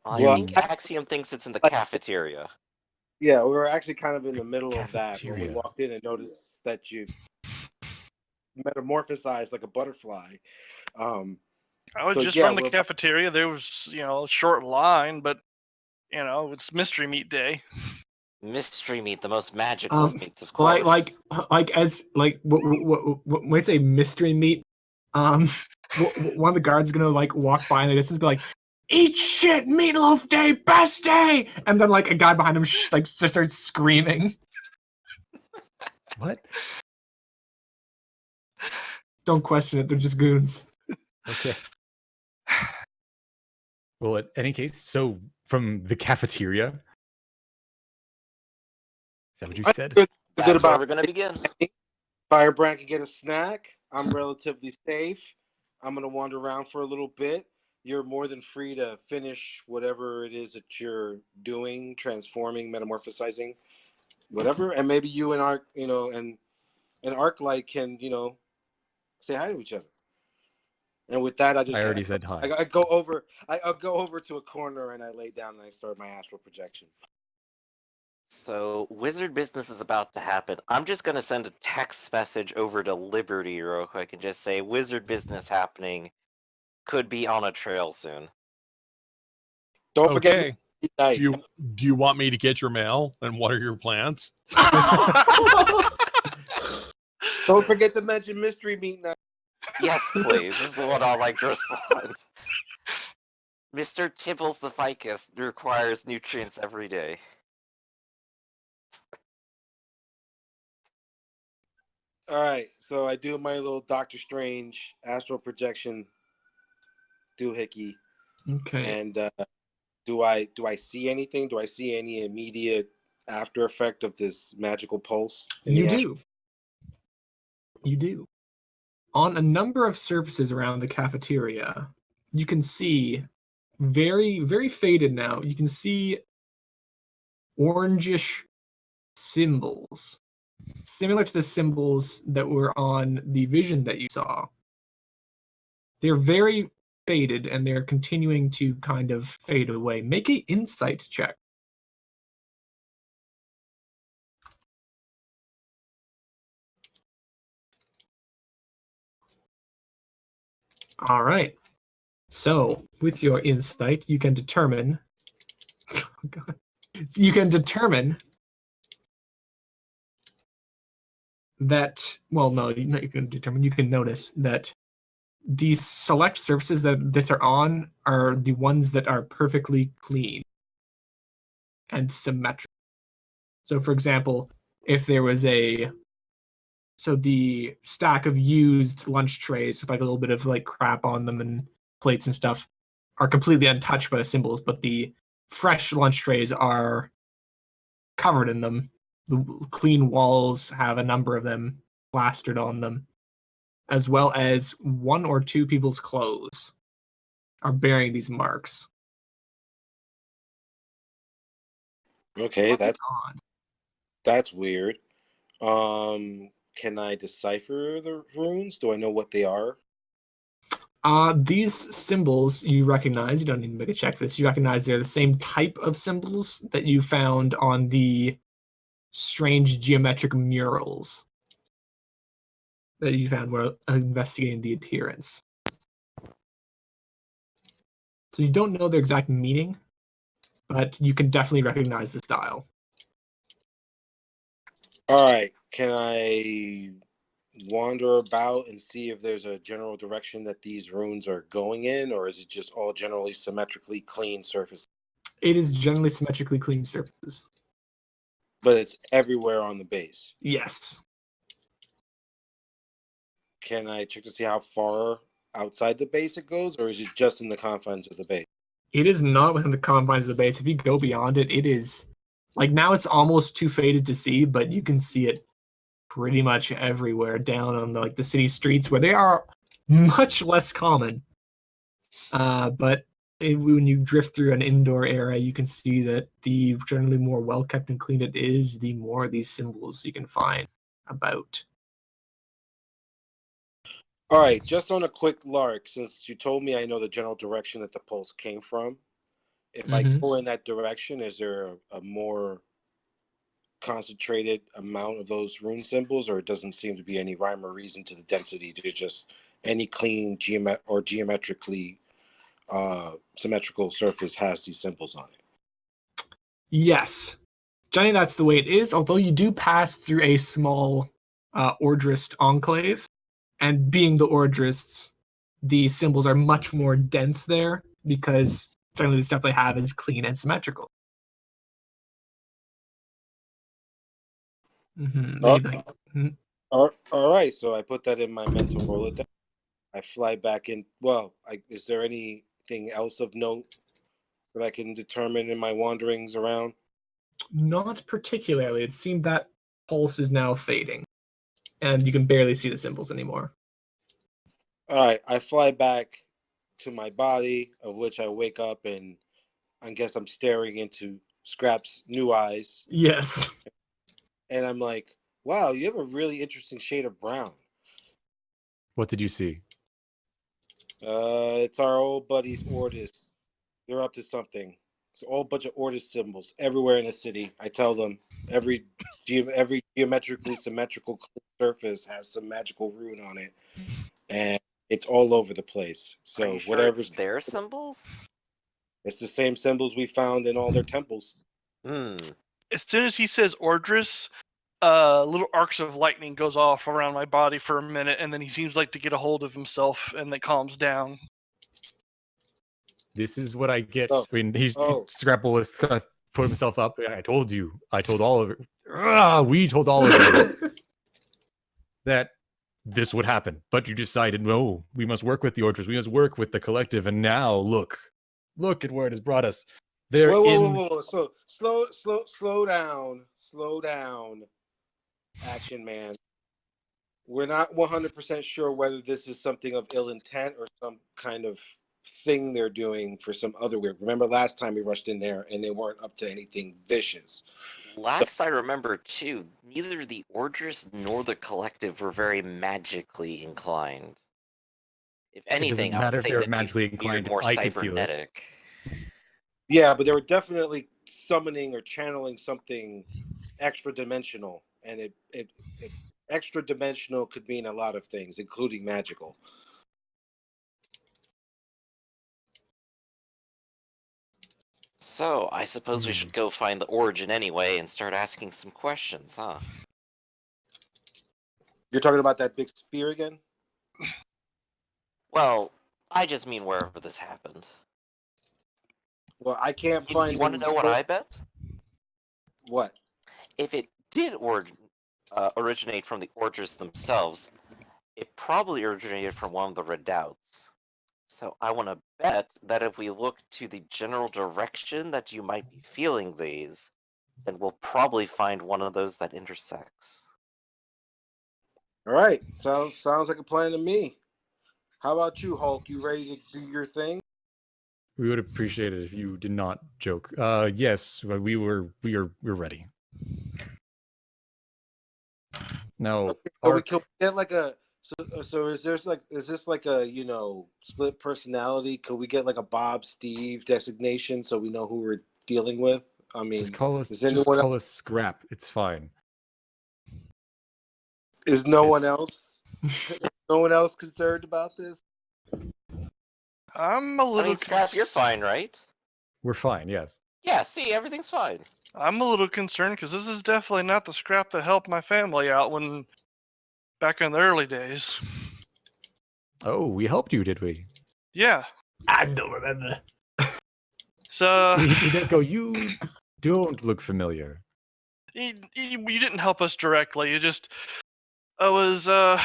I Well, think Axiom thinks it's in the cafeteria. Yeah, we were actually kind of in the middle of that when we Cafeteria. walked in and noticed that you metamorphosized like a butterfly. So, Just yeah, from the cafeteria, there was, a short line, but, it's mystery meat day. Mystery meat, the most magical of meats, of course. When I say mystery meat, one of the guards is gonna like walk by in the distance, and be like, "Eat shit, meatloaf day, best day!" And then like a guy behind him just starts screaming. What? Don't question it; they're just goons. Okay. Well, in any case, so from the cafeteria. Is that what you said? That's where we're going to begin. Firebrand can get a snack. I'm relatively safe. I'm going to wander around for a little bit. You're more than free to finish whatever it is that you're doing, transforming, metamorphosizing, whatever. And maybe you and Arc, and Arc-like can, say hi to each other. And with that, I already said hi. I go over. I'll go over to a corner and I lay down and I start my astral projection. So, wizard business is about to happen. I'm just going to send a text message over to Liberty real quick and just say, wizard business happening. Could be on a trail soon. Don't forget. Do you want me to get your mail? And what are your plans? Don't forget to mention mystery meat night. Yes, please. This is what I'd like to respond. Mr. Tibbles the Ficus requires nutrients every day. All right, so I do my little Doctor Strange astral projection doohickey. Okay. And do I see anything? Do I see any immediate after effect of this magical pulse? You do. You do. On a number of surfaces around the cafeteria, you can see very, very faded now. You can see orangish symbols, similar to the symbols that were on the vision that you saw. They're very faded and they're continuing to kind of fade away. Make an insight check. All right. So, with your insight, you can determine. Oh God. You can determine that. Well, no, you can determine. You can notice that these select surfaces that this are on are the ones that are perfectly clean and symmetrical. So, for example, if there was the stack of used lunch trays with like a little bit of like crap on them and plates and stuff are completely untouched by the symbols, but the fresh lunch trays are covered in them. The clean walls have a number of them plastered on them, as well as one or two people's clothes are bearing these marks. Okay, That's odd. That's weird. Can I decipher the runes? Do I know what they are? These symbols you recognize. You don't need to make a check for this. You recognize they're the same type of symbols that you found on the strange geometric murals that you found while investigating the adherents. So you don't know their exact meaning, but you can definitely recognize the style. All right. Can I wander about and see if there's a general direction that these runes are going in, or is it just all generally symmetrically clean surfaces? It is generally symmetrically clean surfaces. But it's everywhere on the base. Yes. Can I check to see how far outside the base it goes, or is it just in the confines of the base? It is not within the confines of the base. If you go beyond it, it is like now it's almost too faded to see, but you can see it pretty much everywhere down on the city streets where they are much less common. But when you drift through an indoor area, you can see that the generally more well kept and clean it is, the more of these symbols you can find about. All right, just on a quick lark, since you told me I know the general direction that the pulse came from, if I Mhm. go in that direction, is there a more concentrated amount of those rune symbols, or it doesn't seem to be any rhyme or reason to the density? There's just any clean geometrically symmetrical surface has these symbols on it. Yes. Johnny, that's the way it is, although you do pass through a small Ordrist enclave, and being the Ordrists, the symbols are much more dense there because generally the stuff they have is clean and symmetrical. Oh, Mhm. all right, so I put that in my mental Rolodex. I fly back in. Well, is there anything else of note that I can determine in my wanderings around? Not particularly. It seemed that pulse is now fading, and you can barely see the symbols anymore. All right, I fly back to my body, of which I wake up and I guess I'm staring into Scrap's new eyes, Yes. and I'm like, "Wow, you have a really interesting shade of brown." What did you see? It's our old buddies Ordis. They're up to something. It's a whole bunch of Ordis symbols everywhere in the city. I tell them every geometrically symmetrical surface has some magical rune on it, and it's all over the place. Are you So sure it's whatever's their symbols? it's the same symbols we found in all their temples. Hmm. As soon as he says Ordris, little arcs of lightning goes off around my body for a minute, and then he seems like to get a hold of himself, and then calms down. This is what I get. Oh, I mean, oh. Scrapple was gonna put himself up. I told you. I told all of it. We told all of you that this would happen, but you decided, no, we must work with the Orders. We must work with the collective. And now, look at where it has brought us. They're Whoa. So slow down, Action Man. We're not 100% sure whether this is something of ill intent or some kind of thing they're doing for some other weird. Remember last time we rushed in there and they weren't up to anything vicious. Last I remember, too, neither the Orders nor the Collective were very magically inclined. If It doesn't anything, I would matter if say they're that magically they veered inclined. more I could feel it. cybernetic. Yeah, but they were definitely summoning or channeling something extra dimensional, and it extra dimensional could mean a lot of things, including magical. So, I suppose we should go find the origin anyway and start asking some questions, huh? You're talking about that big spear again? Well, I just mean wherever this happened. Well, I can't You find want to any. know what I bet? What? If it did originate from the Orders themselves, it probably originated from one of the redoubts. So I want to bet that if we look to the general direction that you might be feeling these, then we'll probably find one of those that intersects. All right, sounds like a plan to me. How about you, Hulk? You ready to do your thing? We would appreciate it if you did not joke. Yes, we're ready. Now, Okay, so we can get like a so is this like a split personality? Could we get like a Bob Steve designation so we know who we're dealing with? I mean, just call us is anyone else, Scrap. It's fine. is no one It's- else no one else concerned about this? I'm a I little mean, Scrap, you're fine, right? We're fine. Yes. Yeah, see, everything's fine. I'm a little concerned because this is definitely not the Scrap that helped my family out when back in the early days. Oh, we helped you, did we? Yeah. I don't remember. So He does go. You don't look familiar. you didn't help us directly. You just I was a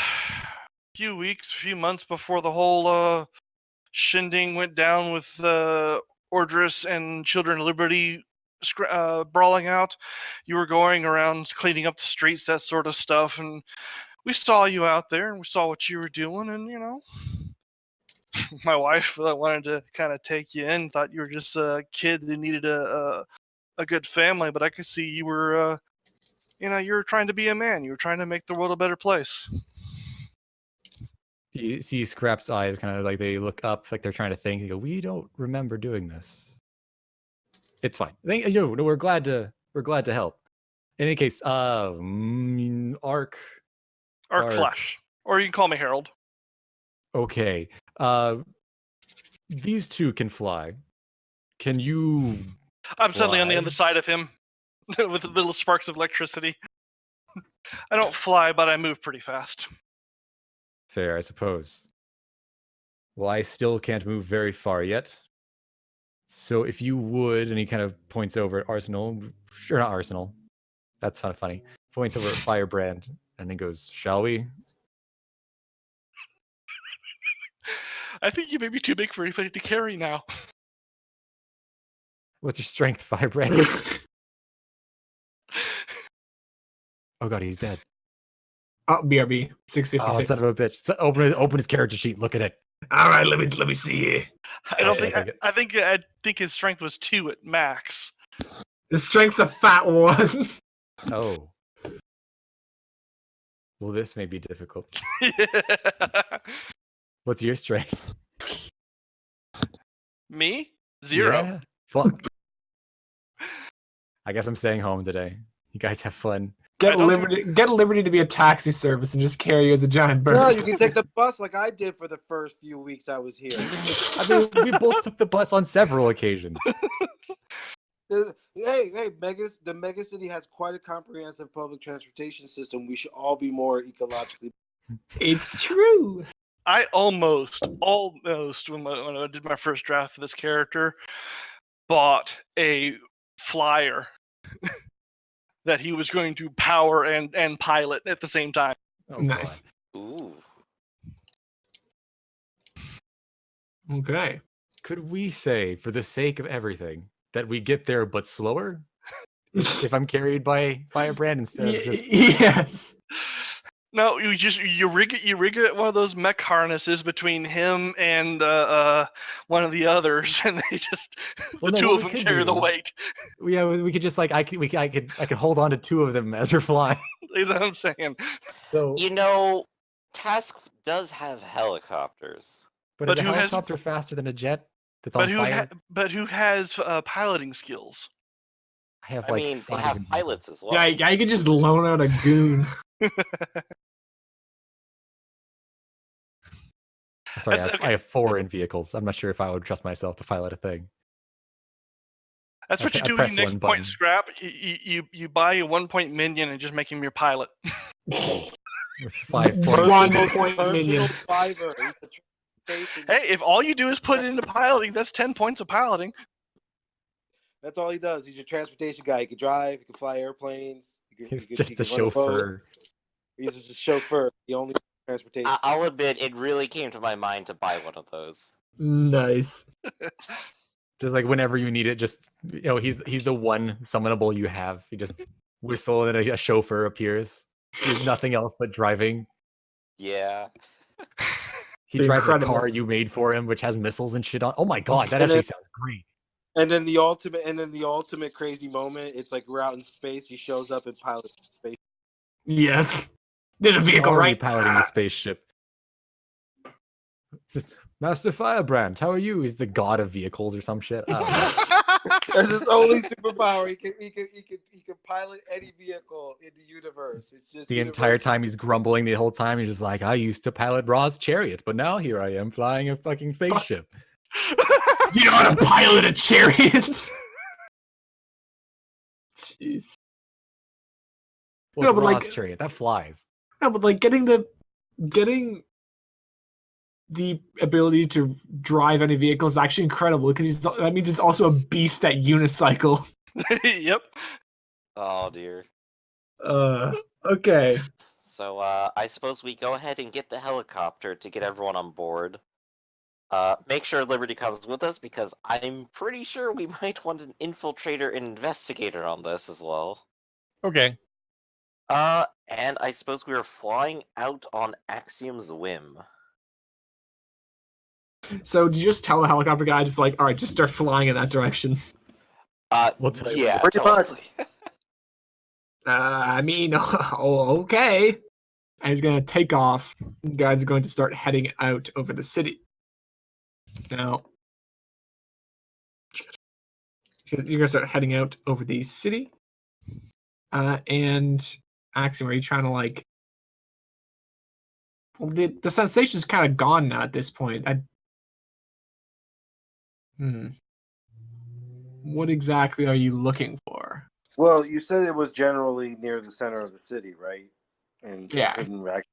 few months before the whole shindig went down with Ordris and Children of Liberty brawling out. You were going around cleaning up the streets, that sort of stuff, and we saw you out there, and we saw what you were doing, and my wife wanted to kind of take you in. Thought you were just a kid who needed a good family, but I could see you were you were trying to be a man. You were trying to make the world a better place. You see Scrap's eyes kind of like they look up, like they're trying to think. They go, "We don't remember doing this." It's fine. We're glad to help. In any case, Arc. Arc Flash. Or you can call me Harold. Okay. These two can fly. Can you? I'm suddenly on the fly? other side of him with little sparks of electricity. I don't fly, but I move pretty fast. Fair, I suppose. Well, I still can't move very far yet. So if you would, and he kind of points over at Arsenal, sure, not Arsenal. That's not funny. Points over at Firebrand, and then goes, "Shall we?" I think you may be too big for anybody to carry now. What's your strength, Firebrand? Oh god, he's dead. Oh, BRB Oh, 656. son of a bitch! So open his character sheet. Look at it. All right, let me see here. I think his strength was 2 at max. The strength's a fat one. Oh. Well, this may be difficult. What's your strength? Me? 0. Yeah. Fuck. I guess I'm staying home today. You guys have fun. Get Liberty to be a taxi service and just carry you as a giant bird. No, you can take the bus like I did for the first few weeks I was here. I mean, we both took the bus on several occasions. The mega city has quite a comprehensive public transportation system. We should all be more ecologically. It's true. I almost when I did my first draft for this character, bought a flyer that he was going to power and pilot at the same time. Oh, Nice. God. Ooh. Okay. Could we say, for the sake of everything, that we get there but slower? If I'm carried by Firebrand instead of just... Yes. No, you rig it one of those mech harnesses between him and one of the others, and they just Well, the no, two what of we them could carry the do- weight. Yeah, we could just like I could hold on to 2 of them as we're flying. Is what I'm saying. So, You know, Task does have helicopters. but but is a who has- helicopter faster than a jet that's on fire? But who has piloting skills? I have I like mean, they 5 have in- pilots as well. Yeah, you could just loan out a goon. Sorry, That's I have 4 in vehicles. I'm not sure if I would trust myself to pilot a thing. That's what I you do press when you next one point button. scrap. You buy a 1-point minion and just make him your pilot. With 5 One points. point Versatile minion. fiber. He's a transportation- Hey, if all you do is put it into piloting, that's 10 points of piloting. That's all he does. He's your transportation guy. He can drive. He can fly airplanes. He's he just can a run boat. chauffeur. He's just a chauffeur. The only transportation. I'll admit, it really came to my mind to buy one of those. Nice. Just like whenever you need it, just he's the one summonable you have. You just whistle and a chauffeur appears. There's nothing else but driving. Yeah. He drives a Incredible. car you made for him, which has missiles and shit on. Oh my god, that And actually then- sounds great. And then the ultimate crazy moment. It's like we're out in space. He shows up and pilots space. Yes. There's a He's vehicle already right. piloting the spaceship. Just Master Firebrand, how are you? He's the god of vehicles or some shit. I don't know. That's his only superpower. He can pilot any vehicle in the universe. It's just The entire universal. time he's grumbling the whole time. He's just like, I used to pilot Ra's chariot, but now here I am flying a fucking spaceship. You know how to pilot a chariot? Jeez. Well, No, it's but, Ra's like- chariot, that flies. No, but like getting the ability to drive any vehicle is actually incredible because that means he's also a beast at unicycle. Yep. Oh dear. Okay. So I suppose we go ahead and get the helicopter to get everyone on board. Make sure Liberty comes with us because I'm pretty sure we might want an infiltrator and investigator on this as well. Okay. And I suppose we are flying out on Axiom's whim. So did you just tell the helicopter guy just like, all right, just start flying in that direction? We'll tell you Yeah, Pretty much. totally. I mean, oh, okay. And he's going to take off. You guys are going to start heading out over the city. Now, so you're going to start heading out over the city. And Axiom, are you trying to like... Well, the sensation's kind of gone now at this point. What exactly are you looking for? Well, you said it was generally near the center of the city, right? And Yeah. you couldn't actually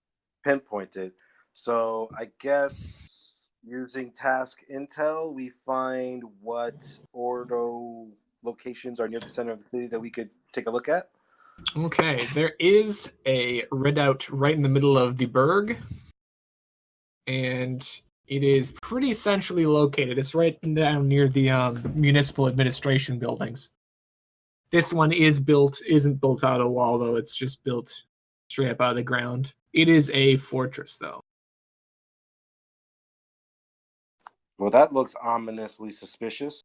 pinpoint it. So I guess using task intel, we find what Ordo locations are near the center of the city that we could take a look at. Okay, there is a redoubt right in the middle of the burg, and it is pretty centrally located. It's right down near the municipal administration buildings. This one isn't built out of a wall, though. It's just built straight up out of the ground. It is a fortress, though. Well, that looks ominously suspicious.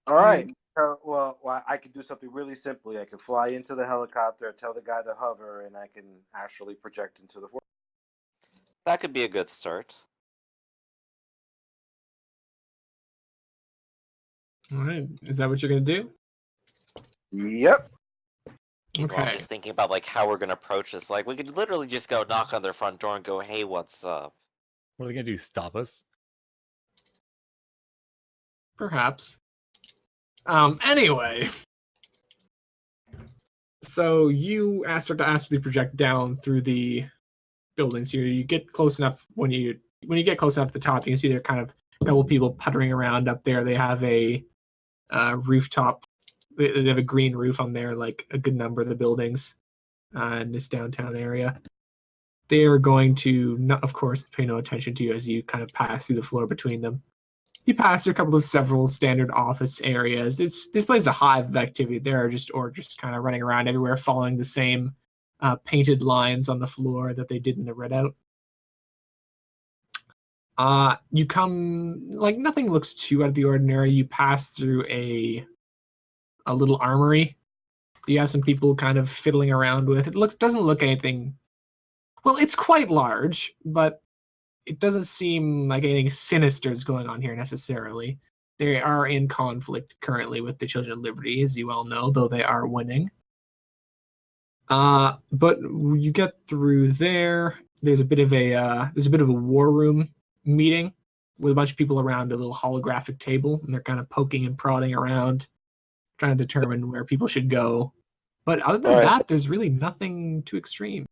All right. Well, I could do something really simply. I could fly into the helicopter, tell the guy to hover, and I can actually project into the fortress. That could be a good start. All right, is that what you're gonna do? Yep. Well, I'm Okay. just thinking about like how we're gonna approach this. Like we could literally just go knock on their front door and go, "Hey, what's up?" What are they gonna do? Stop us? Perhaps. Anyway. So you asked her to actually project down through the buildings here. You get close enough when you get close enough to the top, you can see there are kind of a couple people puttering around up there. They have a rooftop. They have a green roof on there, like a good number of the buildings in this downtown area. They are going to, not, of course, pay no attention to you as you kind of pass through the floor between them. You pass through a couple of several standard office areas. This place is a hive of activity. There are just kind of running around everywhere, following the same painted lines on the floor that they did in the readout. You come, like, nothing looks too out of the ordinary. You pass through a little armory. You have some people kind of fiddling around with. It doesn't look anything. Well, it's quite large, but it doesn't seem like anything sinister is going on here necessarily. They are in conflict currently with the Children of Liberty, as you all know, though they are winning. But you get through there. There's a bit of a war room meeting with a bunch of people around a little holographic table, and they're kind of poking and prodding around, trying to determine where people should go. But other than that, there's really nothing too extreme.